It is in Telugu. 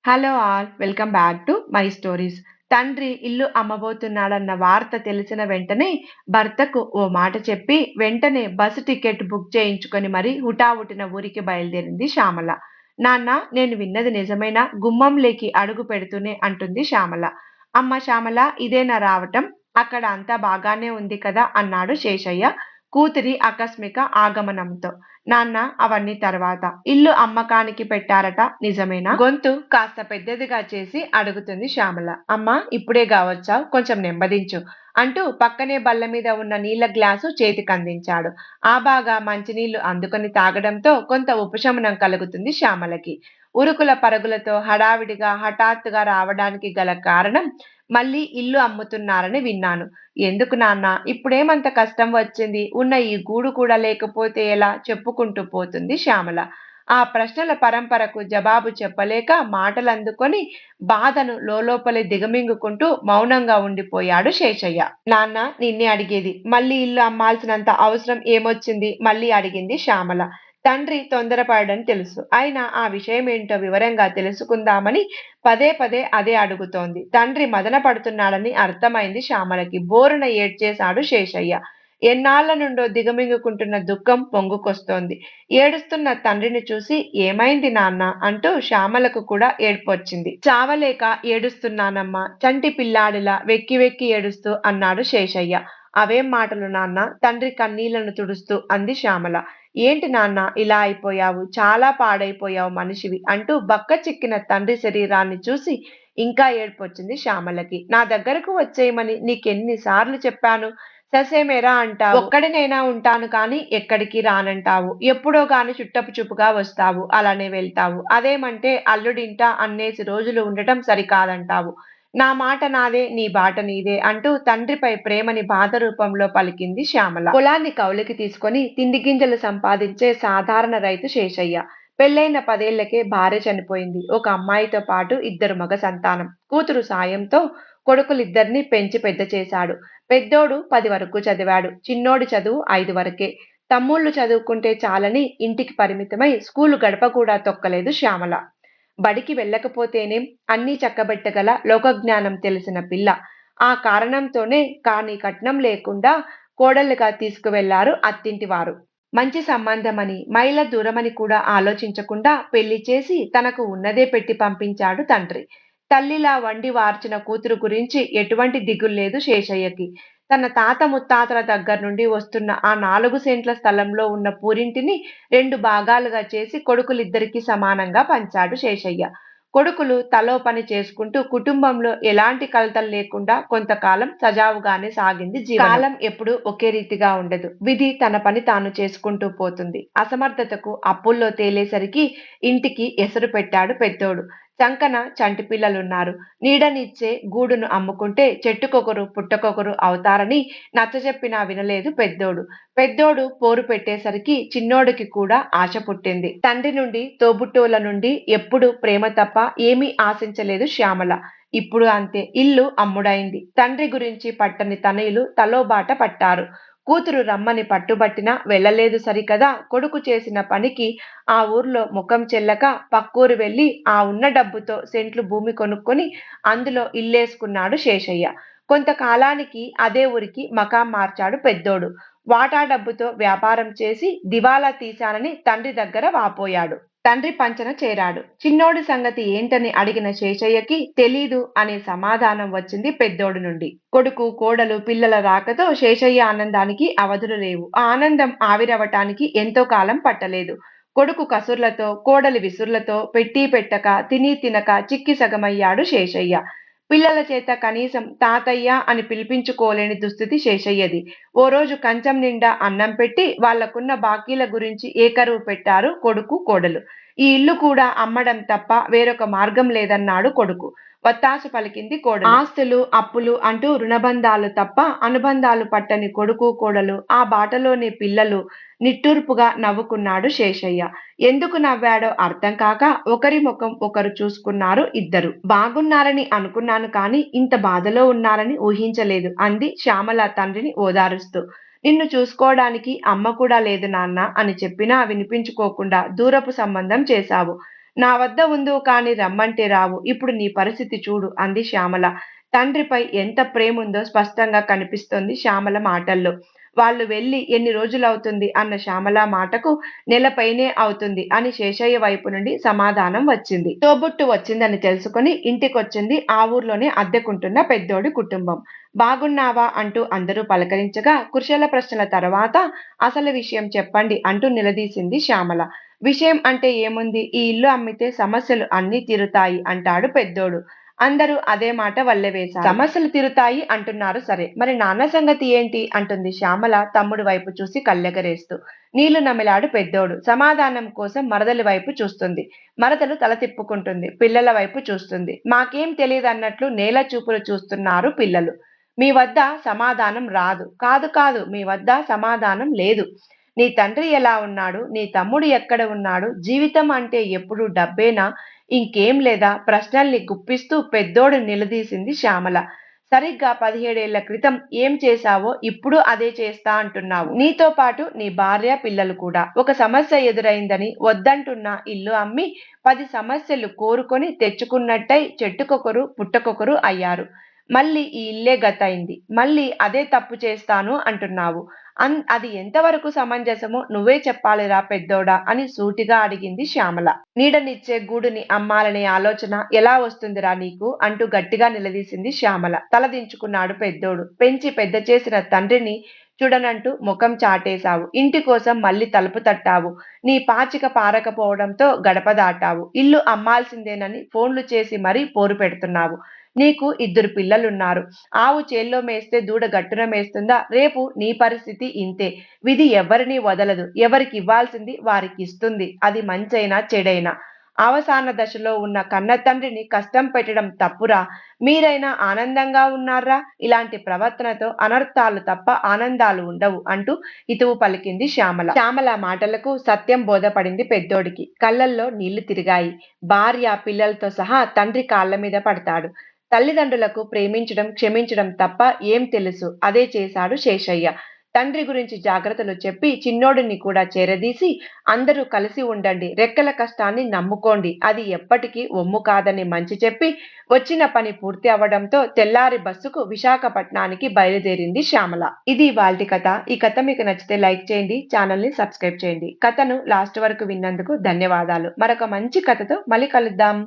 Hello all welcome back to my stories. తండ్రి ఇల్లు అమ్మబోతున్నాడన్న వార్త తెలిసిన వెంటనే భర్తకు ఓ మాట చెప్పి వెంటనే బస్సు టికెట్ బుక్ చేయించుకొని మరి హుటాహుటిన ఊరికి బయలుదేరింది శ్యామల. నాన్న, నేను విన్నది నిజమేనా? గుమ్మంలోకి అడుగు పెడుతూనే అంటుంది శ్యామల. అమ్మ శ్యామల, ఇదేనా రావటం? అక్కడ అంతా బాగానే ఉంది కదా అన్నాడు శేషయ్య కూతురి ఆకస్మిక ఆగమనంతో. నాన్న, అవన్నీ తర్వాత. ఇల్లు అమ్మకానికి పెట్టారట, నిజమేనా? గొంతు కాస్త పెద్దదిగా చేసి అడుగుతుంది శ్యామల. అమ్మా, ఇప్పుడే గావచ్చావ్, కొంచెం నెమ్మదించు అంటూ పక్కనే బల్ల మీద ఉన్న నీళ్ల గ్లాసు చేతికందించాడు. ఆ బాగా మంచినీళ్లు అందుకొని తాగడంతో కొంత ఉపశమనం కలుగుతుంది శ్యామలకి. ఉరుకుల పరుగులతో హడావిడిగా హఠాత్తుగా రావడానికి గల కారణం, మళ్ళీ ఇల్లు అమ్ముతున్నారని విన్నాను. ఎందుకు నాన్నా, ఇప్పుడేమంత కష్టం వచ్చింది? ఉన్న ఈ గూడు కూడా లేకపోతే ఎలా? చెప్పుకుంటూ పోతుంది శ్యామల. ఆ ప్రశ్నల పరంపరకు జవాబు చెప్పలేక మాటలందుకొని బాధను లోలోపలే దిగమింగుకుంటూ మౌనంగా ఉండిపోయాడు శేషయ్య. నాన్న, నిన్నే అడిగేది. మళ్ళీ ఇల్లు అమ్మాల్సినంత అవసరం ఏమొచ్చింది? మళ్ళీ అడిగింది శ్యామల. తండ్రి తొందరపడని తెలుసు. అయినా ఆ విషయమేంటో వివరంగా తెలుసుకుందామని పదే పదే అదే అడుగుతోంది. తండ్రి మదన పడుతున్నాడని అర్థమైంది శ్యామలకి. బోరున ఏడ్చేశాడు శేషయ్య. ఎన్నాళ్ల నుండో దిగమింగుకుంటున్న దుఃఖం పొంగుకొస్తోంది. ఏడుస్తున్న తండ్రిని చూసి ఏమైంది నాన్న అంటూ శ్యామలకు కూడా ఏడ్పొచ్చింది. చావలేక ఏడుస్తున్నానమ్మా, చంటి పిల్లాడిలా వెక్కి వెక్కి ఏడుస్తూ అన్నాడు శేషయ్య. అవేం మాటలు నాన్న, తండ్రి కన్నీళ్లను తుడుస్తూ అంది శ్యామల. ఏంటి నాన్న, ఇలా అయిపోయావు? చాలా పాడైపోయావు మనిషివి అంటూ బక్క చిక్కిన తండ్రి శరీరాన్ని చూసి ఇంకా ఏడ్పొచ్చింది శ్యామలకి. నా దగ్గరకు వచ్చేయమని నీకెన్నిసార్లు చెప్పాను? ససేమిరా అంటావు. ఒక్కడినైనా ఉంటాను కానీ ఎక్కడికి రానంటావు. ఎప్పుడో గాని చుట్టపు చూపుగా వస్తావు, అలానే వెళ్తావు. అదేమంటే అల్లుడింట అన్నేసి రోజులు ఉండటం సరికాదంటావు. నా మాట నాదే, నీ బాట నీదే అంటూ తండ్రిపై ప్రేమని బాధ రూపంలో పలికింది శ్యామల. పొలాన్ని కౌలుకి తీసుకొని తిండి గింజలు సంపాదించే సాధారణ రైతు శేషయ్య. పెళ్ళైన 10 ఏళ్లకే భార్య చనిపోయింది. ఒక అమ్మాయితో పాటు 2 మగ సంతానం. కూతురు సాయంతో కొడుకులిద్దరిని పెంచి పెద్ద చేశాడు. పెద్దోడు 10 వరకు చదివాడు. చిన్నోడి చదువు 5 వరకే. తమ్ముళ్ళు చదువుకుంటే చాలని ఇంటికి పరిమితమై స్కూలు గడప కూడా తొక్కలేదు శ్యామల. బడికి వెళ్ళకపోతేనేం, అన్నీ చక్కబెట్టగల లోకజ్ఞానం తెలిసిన పిల్ల. ఆ కారణంతోనే కానీ కట్నం లేకుండా కోడలుగా తీసుకువెళ్లారు అత్తింటివారు. మంచి సంబంధమని, మైళ్ళ దూరమని కూడా ఆలోచించకుండా పెళ్లి చేసి తనకు ఉన్నదే పెట్టి పంపించాడు తండ్రి. తల్లిలా వండి వార్చిన కూతురు గురించి ఎటువంటి దిగుల్లేదు శేషయ్యకి. తన తాత ముత్తాతల దగ్గర్నుండి వస్తున్న ఆ 4 సెంట్ల స్థలంలో ఉన్న పూరింటిని 2 భాగాలుగా చేసి కొడుకులిద్దరికీ సమానంగా పంచాడు శేషయ్య. కొడుకులు తలో పని చేసుకుంటూ కుటుంబంలో ఎలాంటి కలతలు లేకుండా కొంతకాలం సజావుగానే సాగింది జీవనం. కాలం ఎప్పుడూ ఒకే రీతిగా ఉండదు. విధి తన పని తాను చేసుకుంటూ పోతుంది. అసమర్థతకు అప్పుల్లో తేలేసరికి ఇంటికి ఎసరు పెట్టాడు పెద్దోడు. చంకన చంటి పిల్లలున్నారు. నీడనిచ్చే గూడును అమ్ముకుంటే చెట్టుకొకరు పుట్టకొకరు అవుతారని నచ్చజెప్పినా వినలేదు పెద్దోడు. పెద్దోడు పోరు పెట్టేసరికి చిన్నోడికి కూడా ఆశ పుట్టింది. తండ్రి నుండి, తోబుట్టువుల నుండి ఎప్పుడూ ప్రేమ తప్ప ఏమీ ఆశించలేదు శ్యామల. ఇప్పుడు అంతే. ఇల్లు అమ్ముడైంది. తండ్రి గురించి పట్టని తనయులు తలో బాట పట్టారు. కూతురు రమ్మని పట్టుబట్టినా వెళ్ళలేదు సరికదా, కొడుకు చేసిన పనికి ఆ ఊర్లో ముఖం చెల్లక పక్కూరు వెళ్లి ఆ ఉన్న డబ్బుతో సెంట్లు భూమి కొనుక్కొని అందులో ఇల్లేసుకున్నాడు శేషయ్య. కొంతకాలానికి అదే ఊరికి మకాం మార్చాడు పెద్దోడు. వాటా డబ్బుతో వ్యాపారం చేసి దివాలా తీశానని తండ్రి దగ్గర వాపోయాడు. తండ్రి పంచన చేరాడు. చిన్నోడి సంగతి ఏంటని అడిగిన శేషయ్యకి తెలీదు అనే సమాధానం వచ్చింది పెద్దోడి నుండి. కొడుకు, కోడలు, పిల్లల రాకతో శేషయ్య ఆనందానికి అవధులు లేవు. ఆ ఆనందం ఆవిరవటానికి ఎంతో కాలం పట్టలేదు. కొడుకు కసుర్లతో, కోడలి విసుర్లతో పెట్టీ పెట్టక, తినీ తినక చిక్కి సగమయ్యాడు శేషయ్య. పిల్లల చేత కనీసం తాతయ్య అని పిలిపించుకోలేని దుస్థితి శేషయ్యది. ఓ రోజు కంచం నిండా అన్నం పెట్టి వాళ్లకున్న బాకీల గురించి ఏకరువు పెట్టారు కొడుకు, కోడలు. ఈ ఇల్లు కూడా అమ్మడం తప్ప వేరొక మార్గం లేదన్నాడు కొడుకు. వత్తాసు పలికింది కోడలు. ఆస్తులు, అప్పులు అంటూ రుణబంధాలు తప్ప అనుబంధాలు పట్టని కొడుకు, కోడలు, ఆ బాటలోని పిల్లలు. నిట్టూర్పుగా నవ్వుకున్నాడు శేషయ్య. ఎందుకు నవ్వాడో అర్థం కాక ఒకరి ముఖం ఒకరు చూసుకున్నారు ఇద్దరు. బాగున్నారని అనుకున్నాను కానీ ఇంత బాధలో ఉన్నారని ఊహించలేదు అంది శ్యామల తండ్రిని ఓదారుస్తూ. నిన్ను చూసుకోవడానికి అమ్మ కూడా లేదు నాన్నా అని చెప్పినా వినిపించుకోకుండా దూరపు సంబంధం చేశావు. నా వద్ద ఉందువు కానీ రమ్మంటే రావు. ఇప్పుడు నీ పరిస్థితి చూడు అంది శ్యామల. తండ్రిపై ఎంత ప్రేముందో స్పష్టంగా కనిపిస్తోంది శ్యామల మాటల్లో. వాళ్ళు వెళ్లి ఎన్ని రోజులవుతుంది అన్న శ్యామల మాటకు నెల పైనే అవుతుంది అని శేషయ్య వైపు నుండి సమాధానం వచ్చింది. తోబుట్టు వచ్చిందని తెలుసుకొని ఇంటికొచ్చింది ఆ ఊర్లోనే అద్దెకుంటున్న పెద్దోడి కుటుంబం. బాగున్నావా అంటూ అందరూ పలకరించగా కుశల ప్రశ్నల తర్వాత అసలు విషయం చెప్పండి అంటూ నిలదీసింది శ్యామల. విషయం అంటే ఏముంది? ఈ ఇల్లు అమ్మితే సమస్యలు అన్నీ తీరుతాయి అంటాడు పెద్దోడు. అందరూ అదే మాట వల్లెవేశారు. సమస్యలు తీరుతాయి అంటున్నారు సరే. మరి నాన్న సంగతి ఏంటి? అంటుంది శ్యామల తమ్ముడి వైపు చూసి కళ్ళెగరేస్తూ. నీళ్లు నమిలాడు పెద్దోడు. సమాధానం కోసం మరదలి వైపు చూస్తుంది. మరదలు తల తిప్పుకుంటుంది. పిల్లల వైపు చూస్తుంది. మాకేం తెలీదన్నట్లు నేల చూపులు చూస్తున్నారు పిల్లలు. మీ వద్ద సమాధానం రాదు. కాదు కాదు మీ వద్ద సమాధానం లేదు. నీ తండ్రి ఎలా ఉన్నాడు? నీ తమ్ముడు ఎక్కడ ఉన్నాడు? జీవితం అంటే ఎప్పుడూ డబ్బేనా? ఇంకేం లేదా? ప్రశ్నల్ని గుప్పిస్తూ పెద్దోడు నిలదీసింది శ్యామల. సరిగ్గా 17 ఏళ్ల క్రితం ఏం చేశావో ఇప్పుడు అదే చేస్తా అంటున్నావు. నీతో పాటు నీ భార్య, పిల్లలు కూడా. ఒక సమస్య ఎదురైందని వద్దంటున్న ఇల్లు అమ్మి 10 సమస్యలు కోరుకొని తెచ్చుకున్నట్టై చెట్టుకొకరు, పుట్టకొకరు అయ్యారు. మళ్ళీ ఈ ఇల్లే గతైంది. మళ్ళీ అదే తప్పు చేస్తాను అంటున్నావు. అది ఎంతవరకు సమంజసమో నువ్వే చెప్పాలిరా పెద్దోడా అని సూటిగా అడిగింది శ్యామల. నీడనిచ్చే గూడుని అమ్మాలనే ఆలోచన ఎలా వస్తుందిరా నీకు అంటూ గట్టిగా నిలదీసింది శ్యామల. తలదించుకున్నాడు పెద్దోడు. పెంచి పెద్ద చేసిన తండ్రిని చూడనంటూ ముఖం చాటేశావు. ఇంటి కోసం మళ్ళీ తలుపు తట్టావు. నీ పాచిక పారకపోవడంతో గడప దాటావు. ఇల్లు అమ్మాల్సిందేనని ఫోన్లు చేసి మరీ పోరు పెడుతున్నావు. నీకు 2 పిల్లలున్నారు. ఆవు చేల్లో మేస్తే దూడ గట్టున మేస్తుందా? రేపు నీ పరిస్థితి ఇంతే. విధి ఎవ్వరినీ వదలదు. ఎవరికివ్వాల్సింది వారికిస్తుంది. అది మంచైనా, చెడైనా. అవసాన దశలో ఉన్న కన్నతండ్రిని కష్టం పెట్టడం తప్పురా. మీరైనా ఆనందంగా ఉన్నార్రా. ఇలాంటి ప్రవర్తనతో అనర్థాలు తప్ప ఆనందాలు ఉండవు అంటూ హితవు పలికింది శ్యామల. శ్యామల మాటలకు సత్యం బోధపడింది పెద్దోడికి. కళ్ళల్లో నీళ్లు తిరిగాయి. భార్య, పిల్లలతో సహా తండ్రి కాళ్ల మీద పడతాడు. తల్లిదండ్రులకు ప్రేమించడం, క్షమించడం తప్ప ఏం తెలుసు? అదే చేశాడు శేషయ్య. తండ్రి గురించి జాగ్రత్తలు చెప్పి చిన్నోడిని కూడా చేరదీసి అందరూ కలిసి ఉండండి. రెక్కల కష్టాన్ని నమ్ముకోండి. అది ఎప్పటికీ ఒమ్ము కాదని మంచి చెప్పి వచ్చిన పని పూర్తి అవ్వడంతో తెల్లారి బస్సుకు విశాఖపట్నానికి బయలుదేరింది శ్యామల. ఇది ఇవాల్టి కథ. ఈ కథ మీకు నచ్చితే లైక్ చేయండి. ఛానల్‌ని సబ్స్క్రైబ్ చేయండి. కథను లాస్ట్ వరకు విన్నందుకు ధన్యవాదాలు. మరొక మంచి కథతో మళ్ళీ కలుద్దాం.